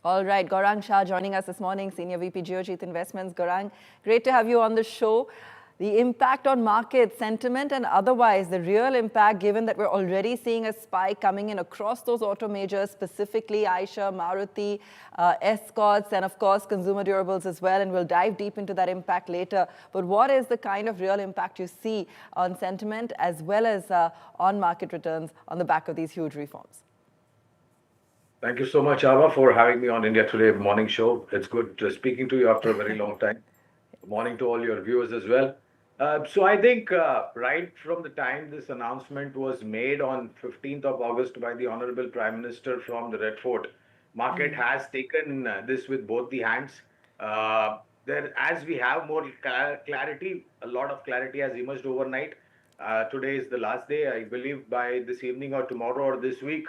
All right, Gaurang Shah joining us this morning, Senior VP Jiojit Investments. Gaurang, great to have you on the show. The impact on market sentiment and otherwise, the real impact, given that we're already seeing a spike coming in across those auto majors, specifically Eicher, Maruti, Escorts, and of course, consumer durables as well. And we'll dive deep into that impact later. But what is the kind of real impact you see on sentiment as well as on market returns on the back of these huge reforms? Thank you so much, Ava, for having me on India Today morning show. It's good speaking to you after a very long time. Good morning to all your viewers as well. So I think right from the time this announcement was made on 15th of August by the Honorable Prime Minister from the Red Fort, market has taken this with both the hands. As we have more clarity, a lot of clarity has emerged overnight. Today is the last day. I believe by this evening or tomorrow or this week,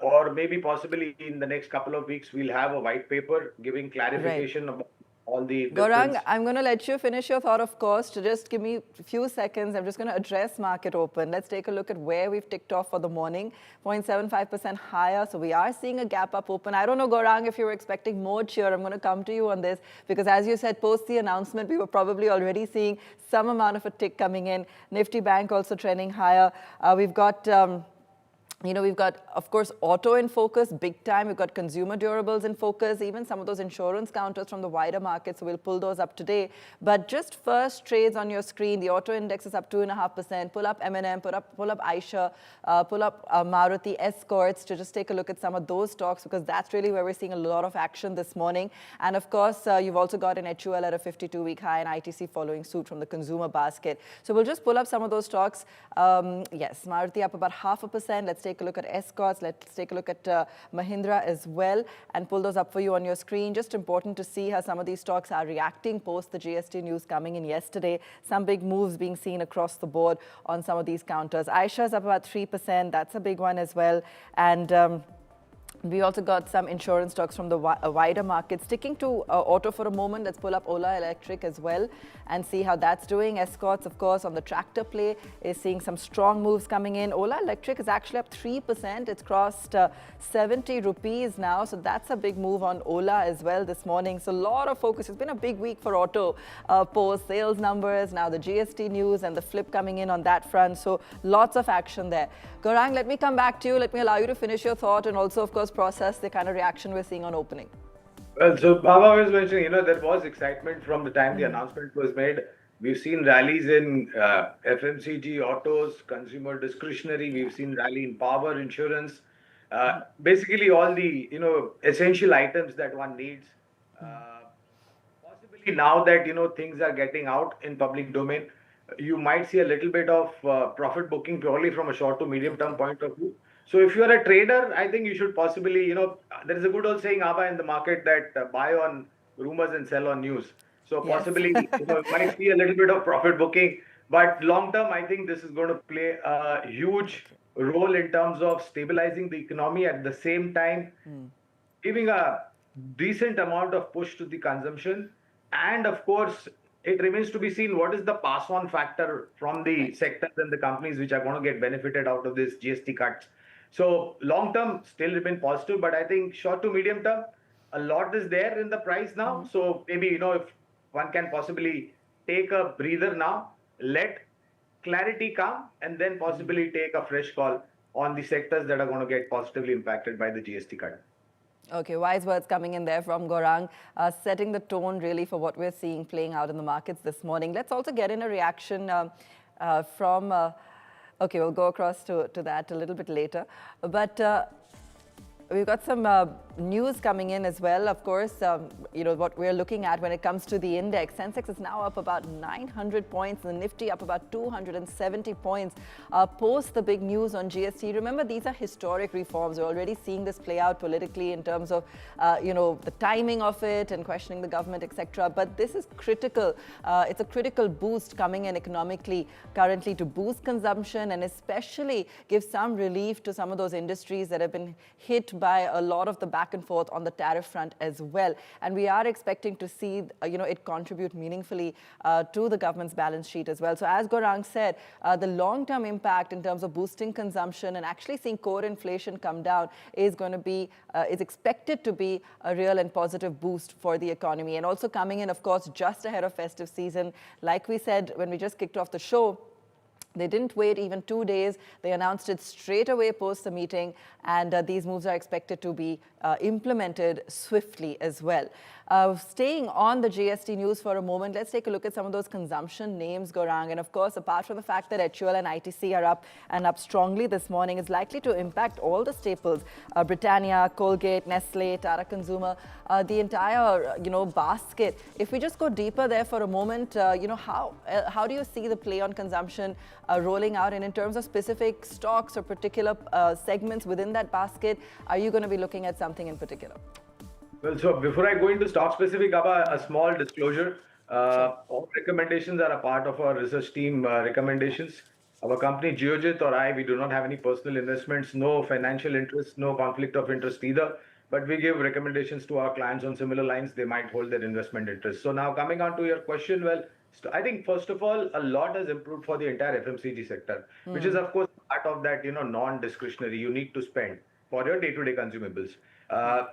or maybe possibly in the next couple of weeks, we'll have a white paper giving clarification about all the Gaurang, I'm going to let you finish your thought, of course. To just give me a few seconds, I'm just going to address market open. Let's take a look at where we've ticked off for the morning. 0.75% higher, so we are seeing a gap up open. I don't know, Gaurang, if you were expecting more cheer. I'm going to come to you on this because, as you said, post the announcement, we were probably already seeing some amount of a tick coming in. Nifty Bank also trending higher. We've got... we've got, of course, auto in focus, big time. We've got consumer durables in focus, even some of those insurance counters from the wider market. So we'll pull those up today. But just first trades on your screen, the auto index is up 2.5%. Pull up M&M, pull up Eicher, pull up Maruti, Escorts to just take a look at some of those stocks because that's really where we're seeing a lot of action this morning. And of course, you've also got an HUL at a 52-week high and ITC following suit from the consumer basket. So we'll just pull up some of those stocks. Yes, Maruti up about 0.5%. Let's take a look at Escorts. Let's take a look at Mahindra as well and pull those up for you on your screen. Just important to see how some of these stocks are reacting post the GST news coming in yesterday. Some big moves being seen across the board on some of these counters. Eicher is up about 3%. That's a big one as well. And we also got some insurance stocks from the wider market. Sticking to auto for a moment, let's pull up Ola Electric as well and see how that's doing. Escorts, of course, on the tractor play is seeing some strong moves coming in. Ola Electric is actually up 3%. It's crossed 70 rupees now. So that's a big move on Ola as well this morning. So a lot of focus. It's been a big week for auto post sales numbers. Now the GST news and the flip coming in on that front. So lots of action there. Gaurang, let me come back to you. Let me allow you to finish your thought and also, of course, process the kind of reaction we're seeing on opening. Well, so Baba was mentioning, there was excitement from the time the announcement was made. We've seen rallies in FMCG, autos, consumer discretionary. We've seen rally in power, insurance, basically all the, essential items that one needs. Possibly now that, things are getting out in public domain, you might see a little bit of profit booking purely from a short to medium term point of view. So if you're a trader, I think you should possibly, there is a good old saying, Abba, in the market that buy on rumors and sell on news. So possibly, you might see a little bit of profit booking. But long term, I think this is going to play a huge role in terms of stabilizing the economy at the same time, giving a decent amount of push to the consumption. And of course, it remains to be seen what is the pass-on factor from the sectors and the companies which are going to get benefited out of this GST cuts. So long term still remain positive, but I think short to medium term, a lot is there in the price now. So maybe, if one can possibly take a breather now, let clarity come, and then possibly take a fresh call on the sectors that are going to get positively impacted by the GST cut. Okay, wise words coming in there from Gaurang, setting the tone really for what we're seeing playing out in the markets this morning. Let's also get in a reaction from... Okay, we'll go across to that a little bit later. But we've got some news coming in as well. Of course, what we're looking at when it comes to the index. Sensex is now up about 900 points. The Nifty up about 270 points post the big news on GST. Remember, these are historic reforms. We're already seeing this play out politically in terms of, the timing of it and questioning the government, etc. But this is critical. It's a critical boost coming in economically currently to boost consumption and especially give some relief to some of those industries that have been hit by a lot of the back and forth on the tariff front as well. And we are expecting to see, it contribute meaningfully to the government's balance sheet as well. So as Gaurang said, the long-term impact in terms of boosting consumption and actually seeing core inflation come down is going to be, is expected to be a real and positive boost for the economy. And also coming in, of course, just ahead of festive season. Like we said when we just kicked off the show, they didn't wait even 2 days. They announced it straight away post the meeting, and these moves are expected to be implemented swiftly as well. Staying on the GST news for a moment, let's take a look at some of those consumption names, Gaurang. And of course, apart from the fact that HUL and ITC are up strongly this morning, it's likely to impact all the staples: Britannia, Colgate, Nestle, Tata Consumer, the entire basket. If we just go deeper there for a moment, how do you see the play on consumption rolling out? And in terms of specific stocks or particular segments within that basket, are you going to be looking at something in particular? Well, so before I go into stock specific, Abba, a small disclosure. Sure. All recommendations are a part of our research team recommendations. Our company, Jiojit or I, we do not have any personal investments, no financial interest, no conflict of interest either. But we give recommendations to our clients on similar lines. They might hold their investment interest. So now coming on to your question, well, I think first of all, a lot has improved for the entire FMCG sector, which is of course part of that, non-discretionary. You need to spend for your day-to-day consumables.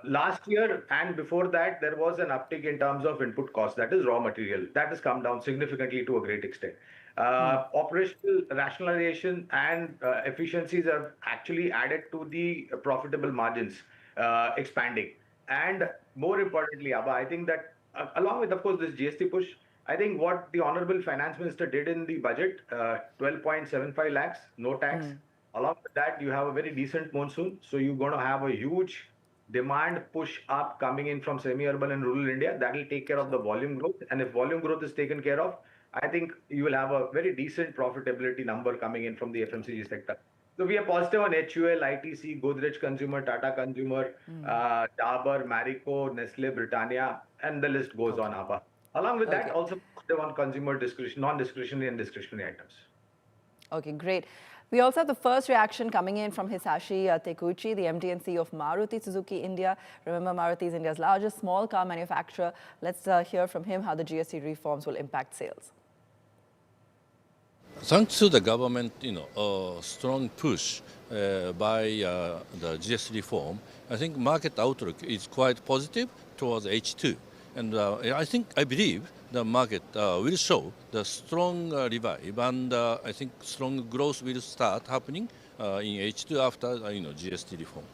Last year and before that, there was an uptick in terms of input cost, that is raw material. That has come down significantly to a great extent. Operational rationalization and efficiencies have actually added to the profitable margins expanding. And more importantly, Abba, I think that along with, of course, this GST push, I think what the Honorable Finance Minister did in the budget, 12.75 lakhs, no tax. Along with that, you have a very decent monsoon. So you're going to have a huge demand push up coming in from semi-urban and rural India. That will take care of the volume growth. And if volume growth is taken care of, I think you will have a very decent profitability number coming in from the FMCG sector. So we are positive on HUL, ITC, Godrej Consumer, Tata Consumer, Dabur, Marico, Nestle, Britannia, and the list goes on, Abba. Along with that, also positive on consumer discretion, non-discretionary and discretionary items. Okay, great. We also have the first reaction coming in from Hisashi Takeuchi, the MD and CEO of Maruti Suzuki India. Remember, Maruti is India's largest small car manufacturer. Let's hear from him how the GST reforms will impact sales. Thanks to the government, strong push by the GST reform, I think market outlook is quite positive towards H2. And I believe the market will show the strong revive, and I think strong growth will start happening in H2 after GST reform.